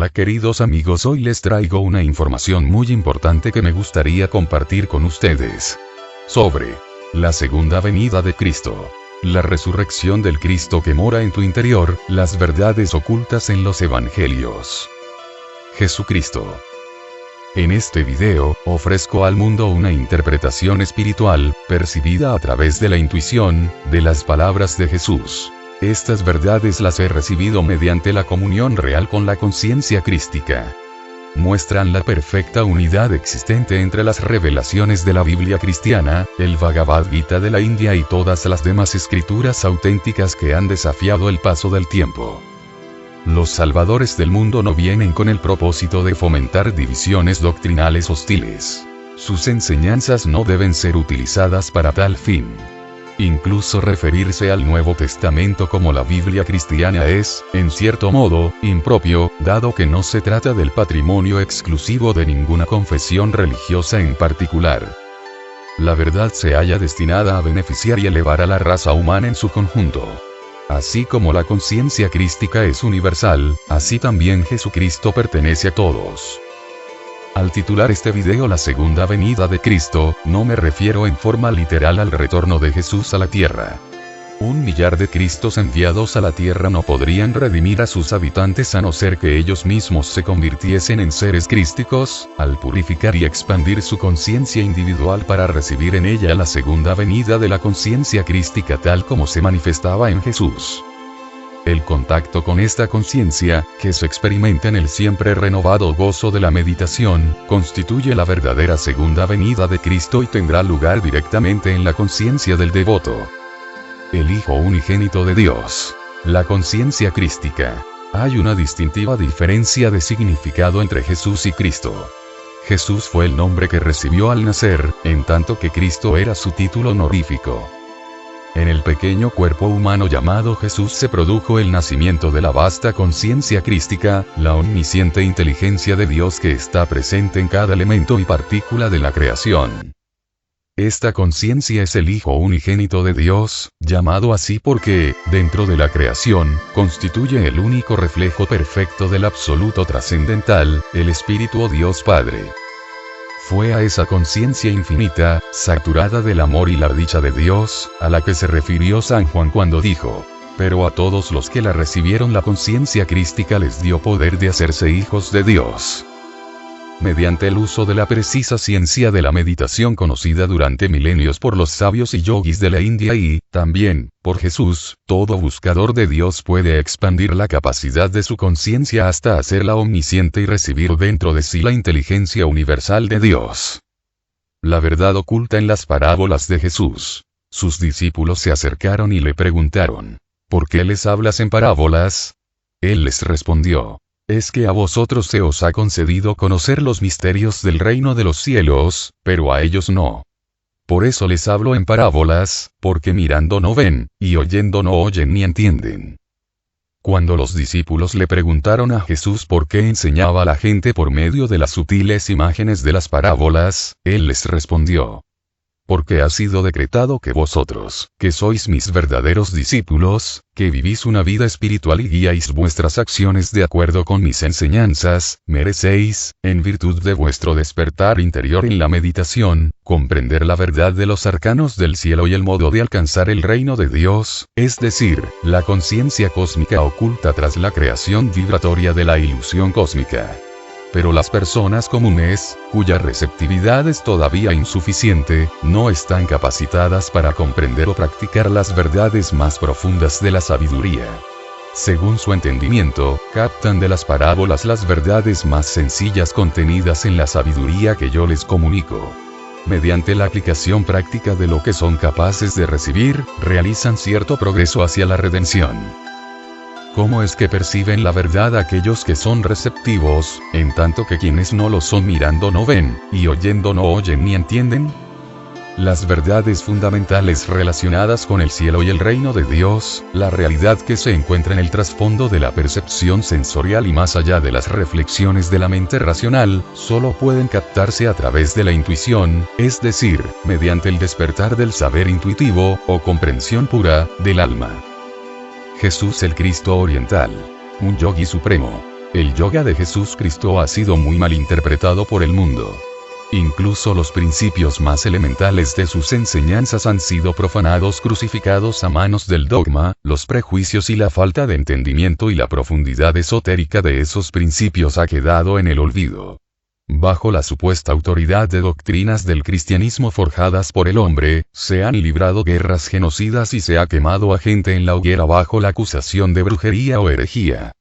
Hola queridos amigos, hoy les traigo una información muy importante que me gustaría compartir con ustedes. Sobre la segunda venida de Cristo. La resurrección del Cristo que mora en tu interior, las verdades ocultas en los evangelios. Jesucristo. En este video, ofrezco al mundo una interpretación espiritual, percibida a través de la intuición, de las palabras de Jesús. Estas verdades las he recibido mediante la comunión real con la conciencia crística. Muestran la perfecta unidad existente entre las revelaciones de la Biblia cristiana, el Bhagavad Gita de la India y todas las demás escrituras auténticas que han desafiado el paso del tiempo. Los salvadores del mundo no vienen con el propósito de fomentar divisiones doctrinales hostiles. Sus enseñanzas no deben ser utilizadas para tal fin. Incluso referirse al Nuevo Testamento como la Biblia cristiana es, en cierto modo, impropio, dado que no se trata del patrimonio exclusivo de ninguna confesión religiosa en particular. La verdad se halla destinada a beneficiar y elevar a la raza humana en su conjunto. Así como la conciencia crística es universal, así también Jesucristo pertenece a todos. Al titular este video La segunda venida de Cristo, no me refiero en forma literal al retorno de Jesús a la tierra. 1 millar de Cristos enviados a la tierra no podrían redimir a sus habitantes a no ser que ellos mismos se convirtiesen en seres crísticos, al purificar y expandir su conciencia individual para recibir en ella la segunda venida de la conciencia crística tal como se manifestaba en Jesús. El contacto con esta conciencia, que se experimenta en el siempre renovado gozo de la meditación, constituye la verdadera segunda venida de Cristo y tendrá lugar directamente en la conciencia del devoto. El Hijo unigénito de Dios. La conciencia crística. Hay una distintiva diferencia de significado entre Jesús y Cristo. Jesús fue el nombre que recibió al nacer, en tanto que Cristo era su título honorífico. En el pequeño cuerpo humano llamado Jesús se produjo el nacimiento de la vasta conciencia crística, la omnisciente inteligencia de Dios que está presente en cada elemento y partícula de la creación. Esta conciencia es el Hijo unigénito de Dios, llamado así porque, dentro de la creación, constituye el único reflejo perfecto del absoluto trascendental, el Espíritu o Dios Padre. Fue a esa conciencia infinita, saturada del amor y la dicha de Dios, a la que se refirió San Juan cuando dijo: pero a todos los que la recibieron la conciencia crística les dio poder de hacerse hijos de Dios. Mediante el uso de la precisa ciencia de la meditación conocida durante milenios por los sabios y yogis de la India y, también, por Jesús, todo buscador de Dios puede expandir la capacidad de su conciencia hasta hacerla omnisciente y recibir dentro de sí la inteligencia universal de Dios. La verdad oculta en las parábolas de Jesús. Sus discípulos se acercaron y le preguntaron: ¿por qué les hablas en parábolas? Él les respondió: es que a vosotros se os ha concedido conocer los misterios del reino de los cielos, pero a ellos no. Por eso les hablo en parábolas, porque mirando no ven, y oyendo no oyen ni entienden. Cuando los discípulos le preguntaron a Jesús por qué enseñaba a la gente por medio de las sutiles imágenes de las parábolas, él les respondió: porque ha sido decretado que vosotros, que sois mis verdaderos discípulos, que vivís una vida espiritual y guiáis vuestras acciones de acuerdo con mis enseñanzas, merecéis, en virtud de vuestro despertar interior en la meditación, comprender la verdad de los arcanos del cielo y el modo de alcanzar el reino de Dios, es decir, la conciencia cósmica oculta tras la creación vibratoria de la ilusión cósmica. Pero las personas comunes, cuya receptividad es todavía insuficiente, no están capacitadas para comprender o practicar las verdades más profundas de la sabiduría. Según su entendimiento, captan de las parábolas las verdades más sencillas contenidas en la sabiduría que yo les comunico. Mediante la aplicación práctica de lo que son capaces de recibir, realizan cierto progreso hacia la redención. ¿Cómo es que perciben la verdad aquellos que son receptivos, en tanto que quienes no lo son mirando no ven, y oyendo no oyen ni entienden? Las verdades fundamentales relacionadas con el cielo y el reino de Dios, la realidad que se encuentra en el trasfondo de la percepción sensorial y más allá de las reflexiones de la mente racional, solo pueden captarse a través de la intuición, es decir, mediante el despertar del saber intuitivo, o comprensión pura, del alma. Jesús el Cristo oriental. Un yogi supremo. El yoga de Jesús Cristo ha sido muy mal interpretado por el mundo. Incluso los principios más elementales de sus enseñanzas han sido profanados, crucificados a manos del dogma, los prejuicios y la falta de entendimiento, y la profundidad esotérica de esos principios ha quedado en el olvido. Bajo la supuesta autoridad de doctrinas del cristianismo forjadas por el hombre, se han librado guerras genocidas y se ha quemado a gente en la hoguera bajo la acusación de brujería o herejía.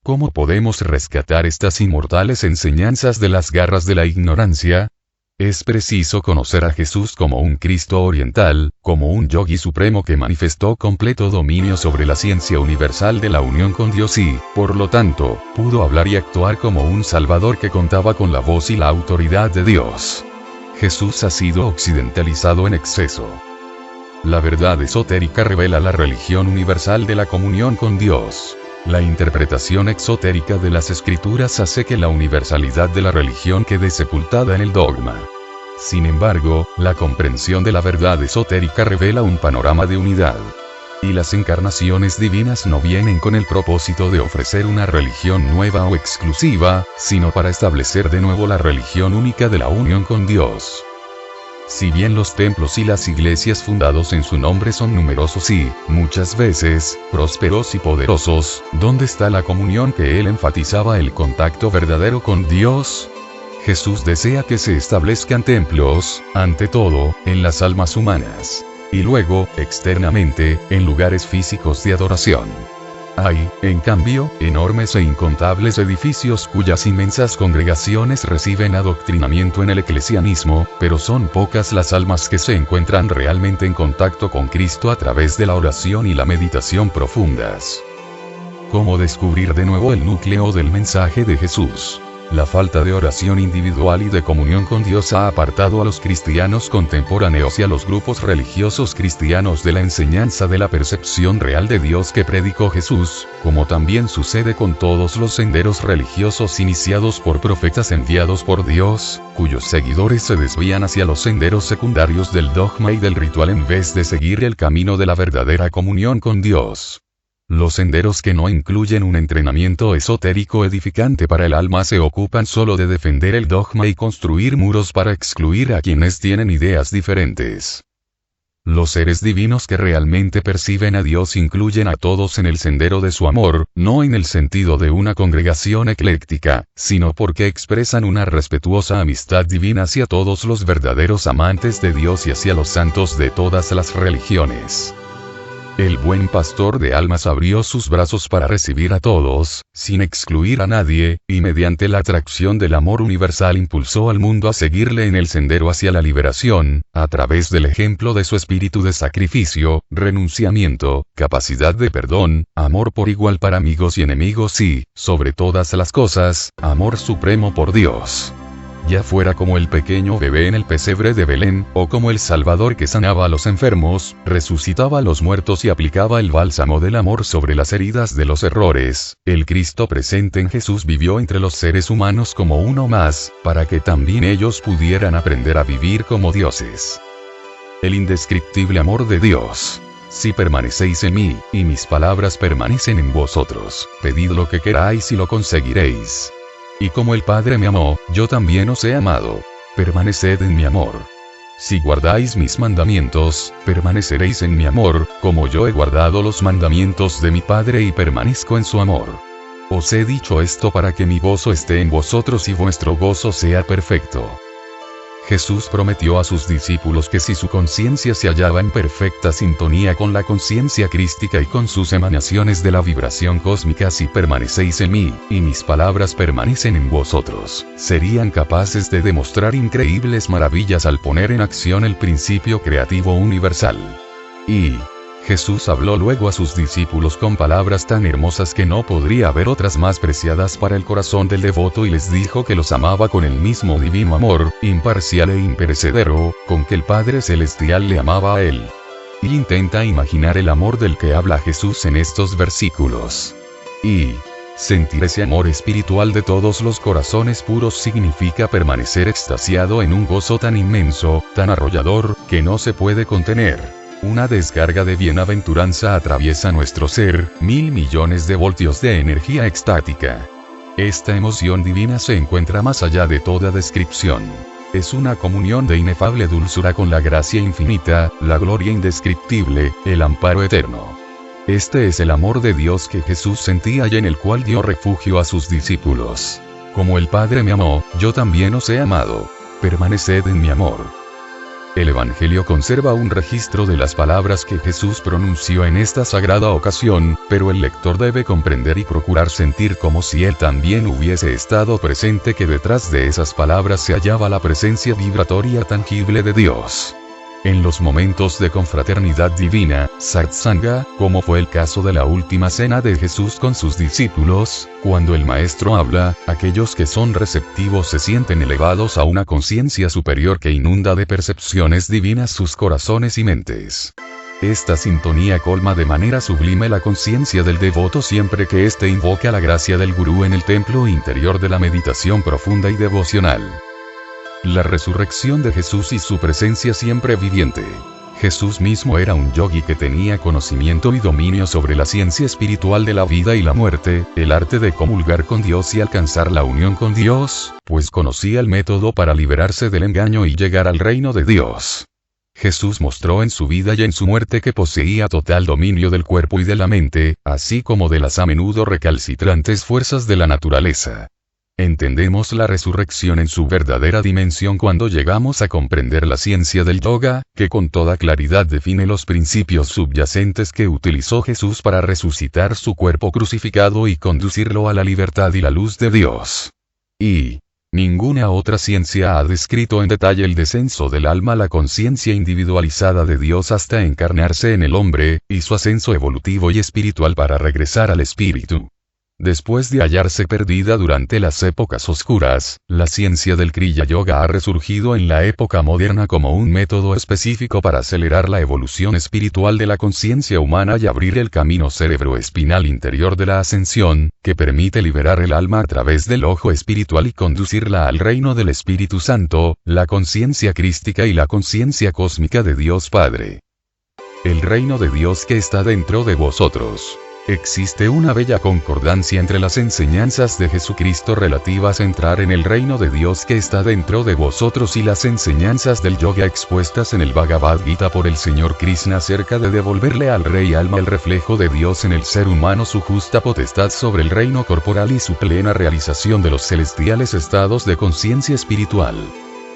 ¿Cómo podemos rescatar estas inmortales enseñanzas de las garras de la ignorancia? Es preciso conocer a Jesús como un Cristo oriental, como un yogi supremo que manifestó completo dominio sobre la ciencia universal de la unión con Dios y, por lo tanto, pudo hablar y actuar como un Salvador que contaba con la voz y la autoridad de Dios. Jesús ha sido occidentalizado en exceso. La verdad esotérica revela la religión universal de la comunión con Dios. La interpretación exotérica de las escrituras hace que la universalidad de la religión quede sepultada en el dogma. Sin embargo, la comprensión de la verdad esotérica revela un panorama de unidad. Y las encarnaciones divinas no vienen con el propósito de ofrecer una religión nueva o exclusiva, sino para establecer de nuevo la religión única de la unión con Dios. Si bien los templos y las iglesias fundados en su nombre son numerosos y, muchas veces, prósperos y poderosos, ¿dónde está la comunión que él enfatizaba, el contacto verdadero con Dios? Jesús desea que se establezcan templos, ante todo, en las almas humanas. Y luego, externamente, en lugares físicos de adoración. Hay, en cambio, enormes e incontables edificios cuyas inmensas congregaciones reciben adoctrinamiento en el eclesianismo, pero son pocas las almas que se encuentran realmente en contacto con Cristo a través de la oración y la meditación profundas. ¿Cómo descubrir de nuevo el núcleo del mensaje de Jesús? La falta de oración individual y de comunión con Dios ha apartado a los cristianos contemporáneos y a los grupos religiosos cristianos de la enseñanza de la percepción real de Dios que predicó Jesús, como también sucede con todos los senderos religiosos iniciados por profetas enviados por Dios, cuyos seguidores se desvían hacia los senderos secundarios del dogma y del ritual en vez de seguir el camino de la verdadera comunión con Dios. Los senderos que no incluyen un entrenamiento esotérico edificante para el alma se ocupan solo de defender el dogma y construir muros para excluir a quienes tienen ideas diferentes. Los seres divinos que realmente perciben a Dios incluyen a todos en el sendero de su amor, no en el sentido de una congregación ecléctica, sino porque expresan una respetuosa amistad divina hacia todos los verdaderos amantes de Dios y hacia los santos de todas las religiones. El buen pastor de almas abrió sus brazos para recibir a todos, sin excluir a nadie, y mediante la atracción del amor universal impulsó al mundo a seguirle en el sendero hacia la liberación, a través del ejemplo de su espíritu de sacrificio, renunciamiento, capacidad de perdón, amor por igual para amigos y enemigos y, sobre todas las cosas, amor supremo por Dios. Ya fuera como el pequeño bebé en el pesebre de Belén, o como el Salvador que sanaba a los enfermos, resucitaba a los muertos y aplicaba el bálsamo del amor sobre las heridas de los errores, el Cristo presente en Jesús vivió entre los seres humanos como uno más, para que también ellos pudieran aprender a vivir como dioses. El indescriptible amor de Dios. Si permanecéis en mí, y mis palabras permanecen en vosotros, pedid lo que queráis y lo conseguiréis. Y como el Padre me amó, yo también os he amado. Permaneced en mi amor. Si guardáis mis mandamientos, permaneceréis en mi amor, como yo he guardado los mandamientos de mi Padre y permanezco en su amor. Os he dicho esto para que mi gozo esté en vosotros y vuestro gozo sea perfecto. Jesús prometió a sus discípulos que si su conciencia se hallaba en perfecta sintonía con la conciencia crística y con sus emanaciones de la vibración cósmica, si permanecéis en mí, y mis palabras permanecen en vosotros, serían capaces de demostrar increíbles maravillas al poner en acción el principio creativo universal. Y Jesús habló luego a sus discípulos con palabras tan hermosas que no podría haber otras más preciadas para el corazón del devoto y les dijo que los amaba con el mismo divino amor, imparcial e imperecedero, con que el Padre Celestial le amaba a él. Y intenta imaginar el amor del que habla Jesús en estos versículos. Y sentir ese amor espiritual de todos los corazones puros significa permanecer extasiado en un gozo tan inmenso, tan arrollador, que no se puede contener. Una descarga de bienaventuranza atraviesa nuestro ser, 1.000 millones de voltios de energía extática. Esta emoción divina se encuentra más allá de toda descripción. Es una comunión de inefable dulzura con la gracia infinita, la gloria indescriptible, el amparo eterno. Este es el amor de Dios que Jesús sentía y en el cual dio refugio a sus discípulos. Como el Padre me amó, yo también os he amado. Permaneced en mi amor. El Evangelio conserva un registro de las palabras que Jesús pronunció en esta sagrada ocasión, pero el lector debe comprender y procurar sentir como si él también hubiese estado presente que detrás de esas palabras se hallaba la presencia vibratoria tangible de Dios. En los momentos de confraternidad divina, satsanga, como fue el caso de la última cena de Jesús con sus discípulos, cuando el Maestro habla, aquellos que son receptivos se sienten elevados a una conciencia superior que inunda de percepciones divinas sus corazones y mentes. Esta sintonía colma de manera sublime la conciencia del devoto siempre que éste invoca la gracia del Gurú en el templo interior de la meditación profunda y devocional. La resurrección de Jesús y su presencia siempre viviente. Jesús mismo era un yogi que tenía conocimiento y dominio sobre la ciencia espiritual de la vida y la muerte, el arte de comulgar con Dios y alcanzar la unión con Dios, pues conocía el método para liberarse del engaño y llegar al reino de Dios. Jesús mostró en su vida y en su muerte que poseía total dominio del cuerpo y de la mente, así como de las a menudo recalcitrantes fuerzas de la naturaleza. Entendemos la resurrección en su verdadera dimensión cuando llegamos a comprender la ciencia del yoga, que con toda claridad define los principios subyacentes que utilizó Jesús para resucitar su cuerpo crucificado y conducirlo a la libertad y la luz de Dios. Y ninguna otra ciencia ha descrito en detalle el descenso del alma a la conciencia individualizada de Dios hasta encarnarse en el hombre, y su ascenso evolutivo y espiritual para regresar al espíritu. Después de hallarse perdida durante las épocas oscuras, la ciencia del Kriya Yoga ha resurgido en la época moderna como un método específico para acelerar la evolución espiritual de la conciencia humana y abrir el camino cerebroespinal interior de la ascensión, que permite liberar el alma a través del ojo espiritual y conducirla al reino del Espíritu Santo, la conciencia crística y la conciencia cósmica de Dios Padre. El reino de Dios que está dentro de vosotros. Existe una bella concordancia entre las enseñanzas de Jesucristo relativas a entrar en el reino de Dios que está dentro de vosotros y las enseñanzas del yoga expuestas en el Bhagavad Gita por el Señor Krishna acerca de devolverle al Rey Alma el reflejo de Dios en el ser humano, su justa potestad sobre el reino corporal y su plena realización de los celestiales estados de conciencia espiritual.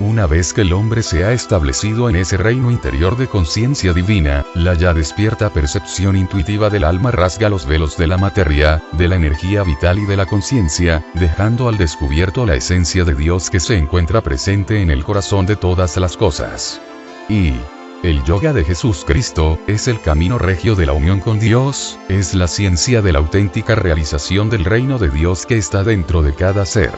Una vez que el hombre se ha establecido en ese reino interior de conciencia divina, la ya despierta percepción intuitiva del alma rasga los velos de la materia, de la energía vital y de la conciencia, dejando al descubierto la esencia de Dios que se encuentra presente en el corazón de todas las cosas. Y el yoga de Jesucristo es el camino regio de la unión con Dios, es la ciencia de la auténtica realización del reino de Dios que está dentro de cada ser.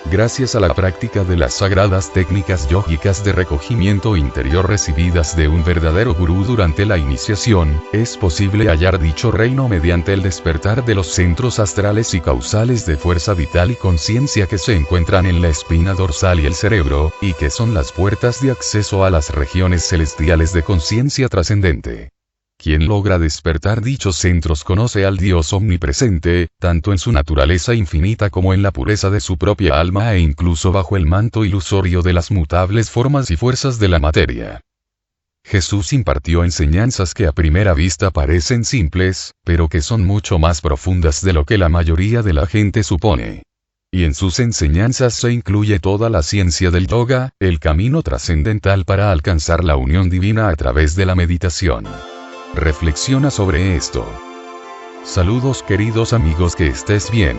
Gracias a la práctica de las sagradas técnicas yógicas de recogimiento interior recibidas de un verdadero gurú durante la iniciación, es posible hallar dicho reino mediante el despertar de los centros astrales y causales de fuerza vital y conciencia que se encuentran en la espina dorsal y el cerebro, y que son las puertas de acceso a las regiones celestiales de conciencia trascendente. Quien logra despertar dichos centros conoce al Dios omnipresente, tanto en su naturaleza infinita como en la pureza de su propia alma e incluso bajo el manto ilusorio de las mutables formas y fuerzas de la materia. Jesús impartió enseñanzas que a primera vista parecen simples, pero que son mucho más profundas de lo que la mayoría de la gente supone. Y en sus enseñanzas se incluye toda la ciencia del yoga, el camino trascendental para alcanzar la unión divina a través de la meditación. Reflexiona sobre esto. Saludos queridos amigos, que estés bien.